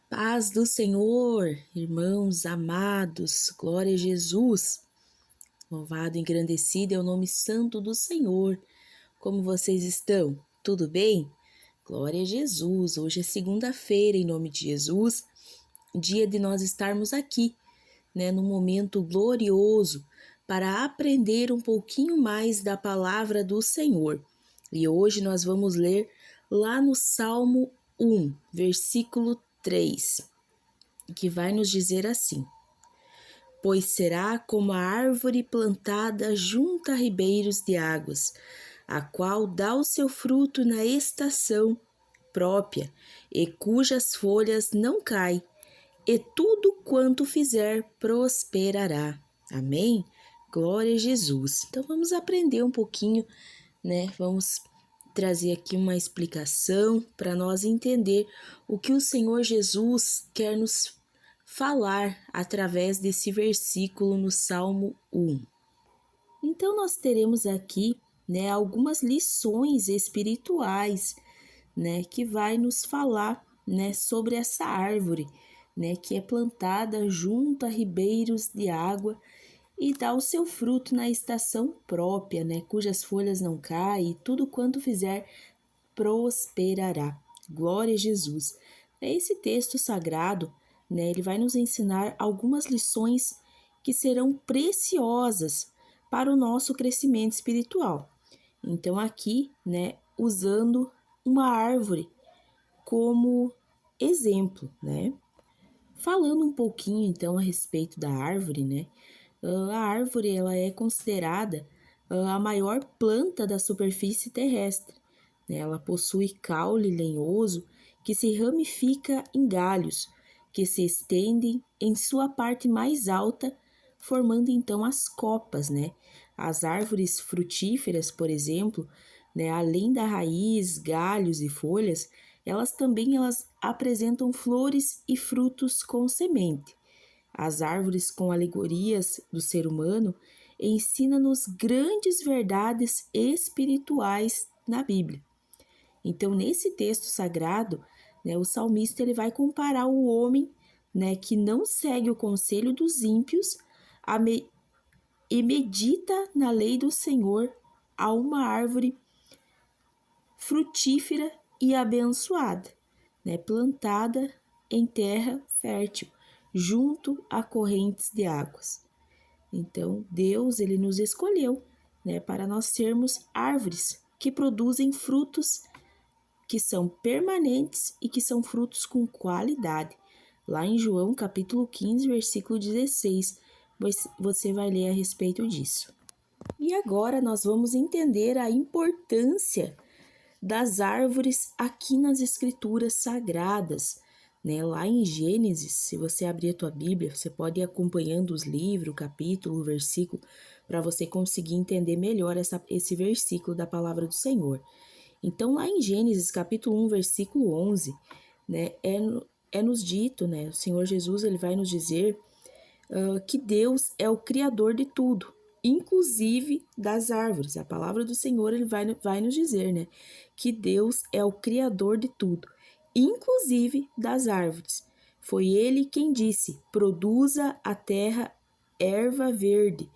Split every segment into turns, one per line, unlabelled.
Paz do Senhor, irmãos amados, glória a Jesus. Louvado e engrandecido é o nome santo do Senhor. Como vocês estão? Tudo bem? Glória a Jesus. Hoje é segunda-feira, em nome de Jesus, dia de nós estarmos aqui, num momento glorioso para aprender um pouquinho mais da palavra do Senhor. E hoje nós vamos ler lá no Salmo 1, versículo 3, que vai nos dizer assim: Pois será como a árvore plantada junto a ribeiros de águas, a qual dá o seu fruto na estação própria, e cujas folhas não caem, e tudo quanto fizer prosperará. Amém? Glória a Jesus. Então vamos aprender um pouquinho, Vamos trazer aqui uma explicação para nós entender o que o Senhor Jesus quer nos falar através desse versículo no Salmo 1. Então nós teremos aqui, algumas lições espirituais, que vai nos falar, sobre essa árvore, que é plantada junto a ribeiros de água e dá o seu fruto na estação própria, cujas folhas não caem, e tudo quanto fizer prosperará. Glória a Jesus. Esse texto sagrado, ele vai nos ensinar algumas lições que serão preciosas para o nosso crescimento espiritual. Então aqui, usando uma árvore como exemplo, Falando um pouquinho então a respeito da árvore, a árvore ela é considerada a maior planta da superfície terrestre. Ela possui caule lenhoso que se ramifica em galhos, que se estendem em sua parte mais alta, formando então as copas, As árvores frutíferas, por exemplo, além da raiz, galhos e folhas, elas apresentam flores e frutos com semente. As árvores com alegorias do ser humano ensinam-nos grandes verdades espirituais na Bíblia. Então, nesse texto sagrado, o salmista ele vai comparar o homem, que não segue o conselho dos ímpios e medita na lei do Senhor a uma árvore frutífera e abençoada, plantada em terra fértil, junto a correntes de águas. Então, Deus ele nos escolheu, para nós sermos árvores que produzem frutos que são permanentes e que são frutos com qualidade. Lá em João, capítulo 15, versículo 16, você vai ler a respeito disso. E agora nós vamos entender a importância das árvores aqui nas escrituras sagradas, Lá em Gênesis, se você abrir a tua Bíblia, você pode ir acompanhando os livros, o capítulo, o versículo, para você conseguir entender melhor esse versículo da palavra do Senhor. Então, lá em Gênesis, capítulo 1, versículo 11, é nos dito, o Senhor Jesus ele vai nos dizer que Deus é o Criador de tudo, inclusive das árvores. A palavra do Senhor ele vai nos dizer, que Deus é o Criador de tudo, inclusive das árvores. Foi ele quem disse: produza a terra erva verde,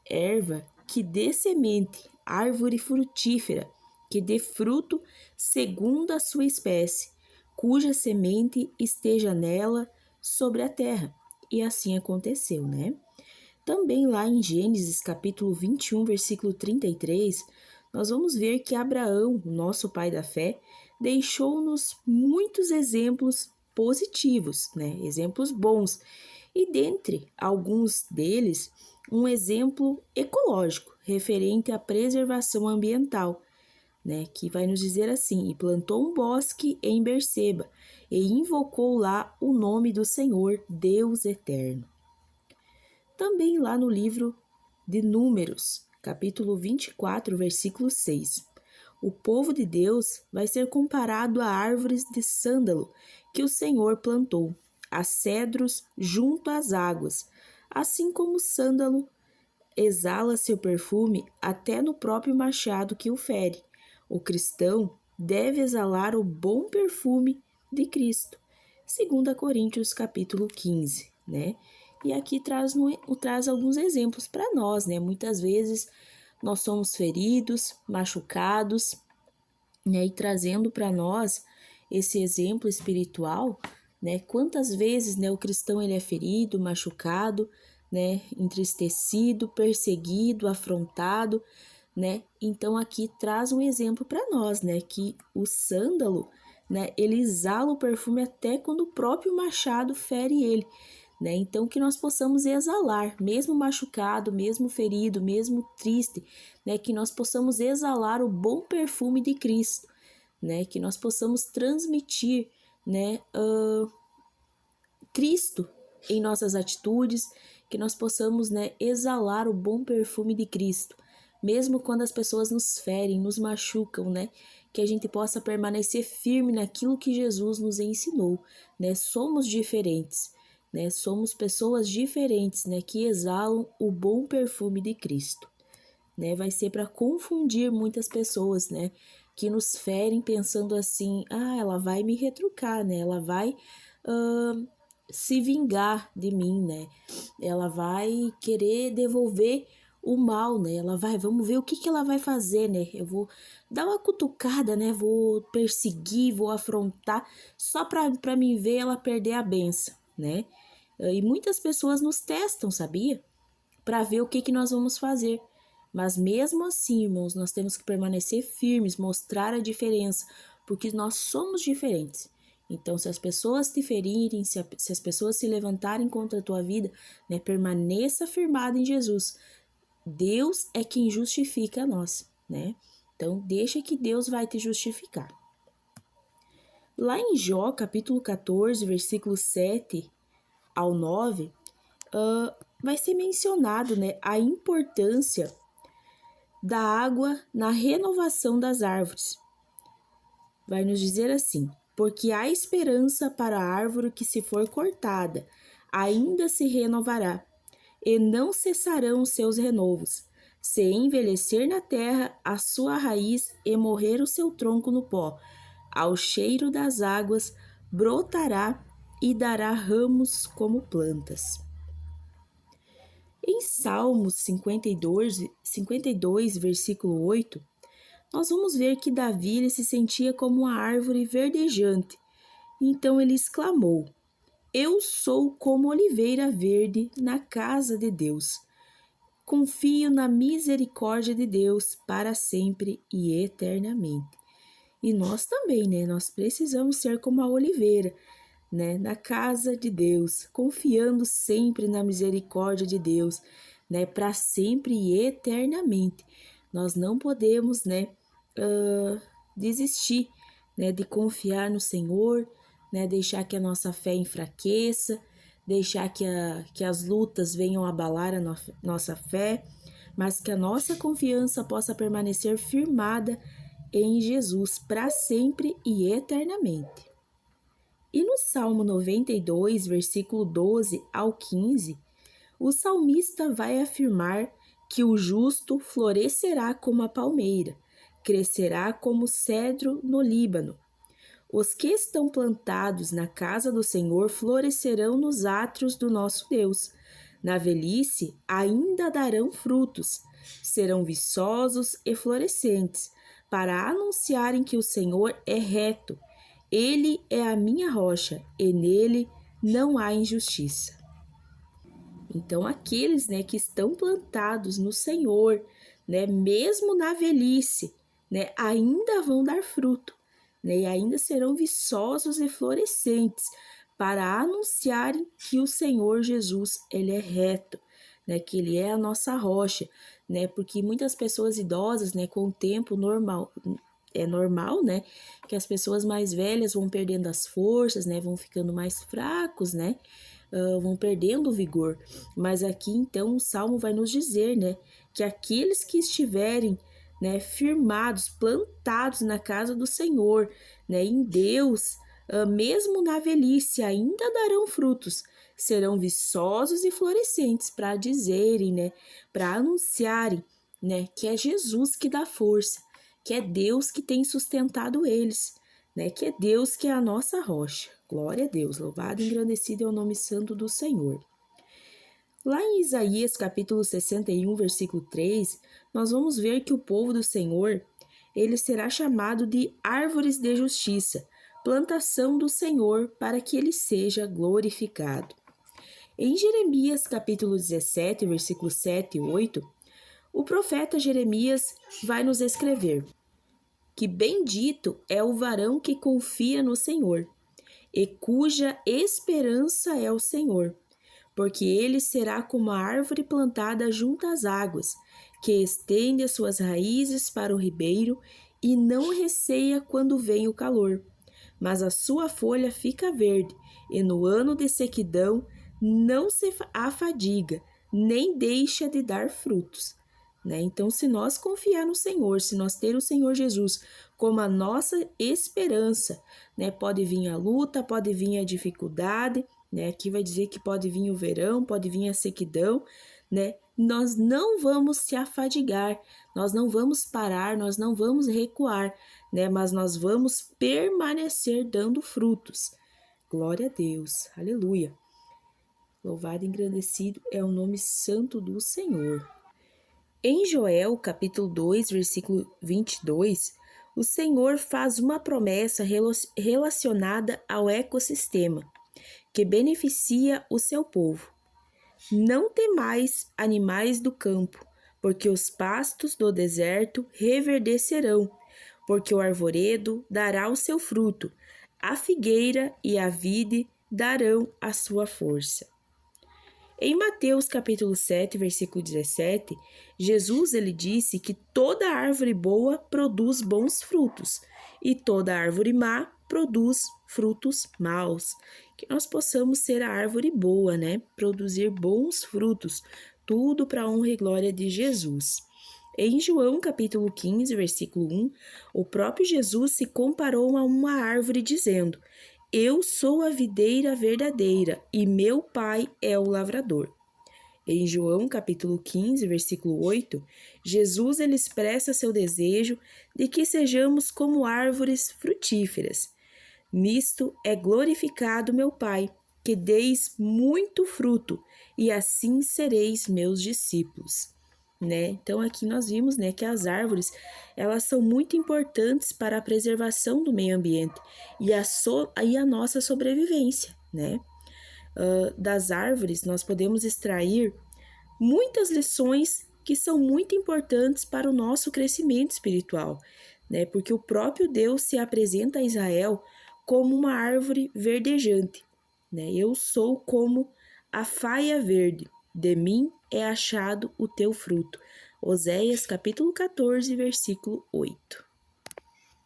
erva que dê semente, árvore frutífera, que dê fruto segundo a sua espécie, cuja semente esteja nela sobre a terra. E assim aconteceu, Também lá em Gênesis capítulo 21, versículo 33, nós vamos ver que Abraão, o nosso pai da fé, deixou-nos muitos exemplos positivos, Exemplos bons. E dentre alguns deles, um exemplo ecológico, referente à preservação ambiental, que vai nos dizer assim: e plantou um bosque em Berseba, e invocou lá o nome do Senhor, Deus eterno. Também lá no livro de Números, capítulo 24, versículo 6. O povo de Deus vai ser comparado a árvores de sândalo que o Senhor plantou, a cedros junto às águas, assim como o sândalo exala seu perfume até no próprio machado que o fere. O cristão deve exalar o bom perfume de Cristo, 2 Coríntios capítulo 15, né? E aqui traz alguns exemplos para nós, né? Muitas vezes nós somos feridos, machucados, né? E trazendo para nós esse exemplo espiritual, né? Quantas vezes, né, o cristão ele é ferido, machucado, né? Entristecido, perseguido, afrontado, né? Então aqui traz um exemplo para nós, né? Que o sândalo, né? Ele exala o perfume até quando o próprio machado fere ele, né? Então que nós possamos exalar, mesmo machucado, mesmo ferido, mesmo triste, né? Que nós possamos exalar o bom perfume de Cristo, né? Que nós possamos transmitir, né? Cristo em nossas atitudes, que nós possamos, né, exalar o bom perfume de Cristo, mesmo quando as pessoas nos ferem, nos machucam, né, que a gente possa permanecer firme naquilo que Jesus nos ensinou, né, somos diferentes, né, somos pessoas diferentes, né, que exalam o bom perfume de Cristo, né, vai ser para confundir muitas pessoas, né, que nos ferem pensando assim, ela vai me retrucar, né, ela vai se vingar de mim, né? Ela vai querer devolver o mal, né? Vamos ver o que ela vai fazer, né? Eu vou dar uma cutucada, né? Vou perseguir, vou afrontar, só para me ver ela perder a benção, né? E muitas pessoas nos testam, sabia? Para ver o que nós vamos fazer. Mas mesmo assim, irmãos, nós temos que permanecer firmes, mostrar a diferença, porque nós somos diferentes. Então, se as pessoas te ferirem, se as pessoas se levantarem contra a tua vida, né, permaneça firmado em Jesus. Deus é quem justifica a nós, né? Então, deixa que Deus vai te justificar. Lá em Jó, capítulo 14, versículos 7 ao 9, vai ser mencionado, né, a importância da água na renovação das árvores. Vai nos dizer assim: porque há esperança para a árvore que, se for cortada, ainda se renovará, e não cessarão seus renovos. Se envelhecer na terra a sua raiz e morrer o seu tronco no pó, ao cheiro das águas brotará e dará ramos como plantas. Em Salmos 52, versículo 8, nós vamos ver que Davi ele se sentia como uma árvore verdejante. Então ele exclamou: eu sou como oliveira verde na casa de Deus. Confio na misericórdia de Deus para sempre e eternamente. E nós também, né? Nós precisamos ser como a oliveira, né, na casa de Deus, confiando sempre na misericórdia de Deus, né, para sempre e eternamente. Nós não podemos, né, desistir, né, de confiar no Senhor, né, deixar que a nossa fé enfraqueça, deixar que as lutas venham abalar a nossa fé, mas que a nossa confiança possa permanecer firmada em Jesus para sempre e eternamente. E no Salmo 92, versículo 12 ao 15, o salmista vai afirmar que o justo florescerá como a palmeira, crescerá como o cedro no Líbano. Os que estão plantados na casa do Senhor florescerão nos átrios do nosso Deus. Na velhice ainda darão frutos, serão viçosos e florescentes, para anunciarem que o Senhor é reto. Ele é a minha rocha, e nele não há injustiça. Então, aqueles, né, que estão plantados no Senhor, né, mesmo na velhice, né, ainda vão dar fruto, né, e ainda serão viçosos e florescentes para anunciarem que o Senhor Jesus, ele é reto, né, que ele é a nossa rocha, né, porque muitas pessoas idosas, né, com o tempo é normal, né, que as pessoas mais velhas vão perdendo as forças, né, vão ficando mais fracos, né, vão perdendo o vigor. Mas aqui, então, o Salmo vai nos dizer, né, que aqueles que estiverem, né, firmados, plantados na casa do Senhor, né, em Deus, mesmo na velhice, ainda darão frutos, serão viçosos e florescentes para dizerem, né, para anunciarem, né, que é Jesus que dá força, que é Deus que tem sustentado eles, né, que é Deus que é a nossa rocha. Glória a Deus, louvado e engrandecido é o nome santo do Senhor. Lá em Isaías capítulo 61, versículo 3, nós vamos ver que o povo do Senhor, ele será chamado de árvores de justiça, plantação do Senhor, para que ele seja glorificado. Em Jeremias capítulo 17, versículos 7 e 8, o profeta Jeremias vai nos escrever que bendito é o varão que confia no Senhor e cuja esperança é o Senhor, porque ele será como a árvore plantada junto às águas, que estende as suas raízes para o ribeiro e não receia quando vem o calor, mas a sua folha fica verde, e no ano de sequidão não se afadiga, nem deixa de dar frutos. Então, se nós confiar no Senhor, se nós ter o Senhor Jesus como a nossa esperança, pode vir a luta, pode vir a dificuldade, aqui vai dizer que pode vir o verão, pode vir a sequidão, nós não vamos se afadigar, nós não vamos parar, nós não vamos recuar, mas nós vamos permanecer dando frutos. Glória a Deus, aleluia. Louvado e engrandecido é o nome santo do Senhor. Em Joel, capítulo 2, versículo 22, o Senhor faz uma promessa relacionada ao ecossistema, que beneficia o seu povo. Não temais, animais do campo, porque os pastos do deserto reverdecerão, porque o arvoredo dará o seu fruto, a figueira e a vide darão a sua força. Em Mateus capítulo 7, versículo 17, Jesus ele disse que toda árvore boa produz bons frutos e toda árvore má produz frutos maus. Que nós possamos ser a árvore boa, produzir bons frutos, tudo para a honra e glória de Jesus. Em João capítulo 15, versículo 1, o próprio Jesus se comparou a uma árvore dizendo: Eu sou a videira verdadeira e meu pai é o lavrador. Em João capítulo 15, versículo 8, Jesus ele expressa seu desejo de que sejamos como árvores frutíferas. Nisto é glorificado meu Pai, que deis muito fruto, e assim sereis meus discípulos. Então aqui nós vimos que as árvores elas são muito importantes para a preservação do meio ambiente e a nossa sobrevivência. Das árvores nós podemos extrair muitas lições que são muito importantes para o nosso crescimento espiritual, porque o próprio Deus se apresenta a Israel como uma árvore verdejante. Eu sou como a faia verde, de mim é achado o teu fruto. Oséias capítulo 14, versículo 8.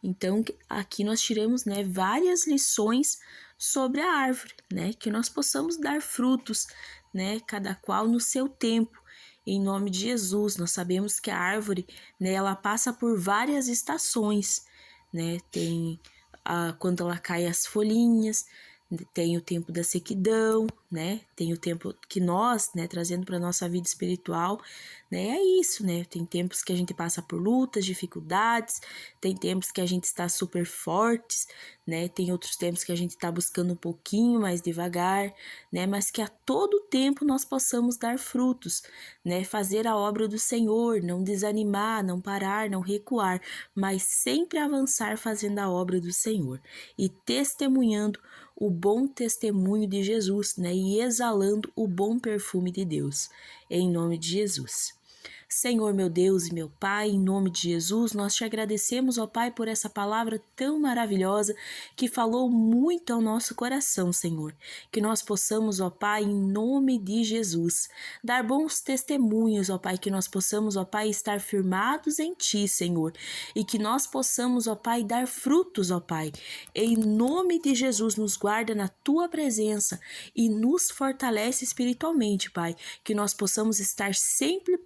Então, aqui nós tiramos várias lições sobre a árvore, que nós possamos dar frutos, cada qual no seu tempo. Em nome de Jesus, nós sabemos que a árvore, ela passa por várias estações, tem quando ela cai as folhinhas, tem o tempo da sequidão, tem o tempo que nós, trazendo para a nossa vida espiritual, é isso, tem tempos que a gente passa por lutas, dificuldades, tem tempos que a gente está super fortes, tem outros tempos que a gente está buscando um pouquinho mais devagar, mas que a todo tempo nós possamos dar frutos, fazer a obra do Senhor, não desanimar, não parar, não recuar, mas sempre avançar fazendo a obra do Senhor e testemunhando o bom testemunho de Jesus, e exalando o bom perfume de Deus, em nome de Jesus. Senhor, meu Deus e meu Pai, em nome de Jesus, nós te agradecemos, ó Pai, por essa palavra tão maravilhosa que falou muito ao nosso coração, Senhor. Que nós possamos, ó Pai, em nome de Jesus, dar bons testemunhos, ó Pai, que nós possamos, ó Pai, estar firmados em Ti, Senhor, e que nós possamos, ó Pai, dar frutos, ó Pai. Em nome de Jesus, nos guarda na Tua presença e nos fortalece espiritualmente, Pai, que nós possamos estar sempre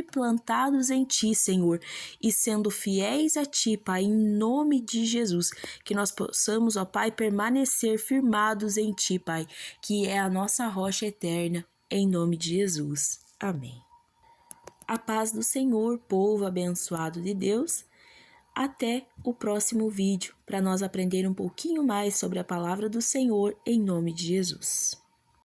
plantados em Ti, Senhor, e sendo fiéis a Ti, Pai, em nome de Jesus, que nós possamos, ó Pai, permanecer firmados em Ti, Pai, que é a nossa rocha eterna, em nome de Jesus. Amém. A paz do Senhor, povo abençoado de Deus. até o próximo vídeo, para nós aprender um pouquinho mais sobre a palavra do Senhor em nome de Jesus.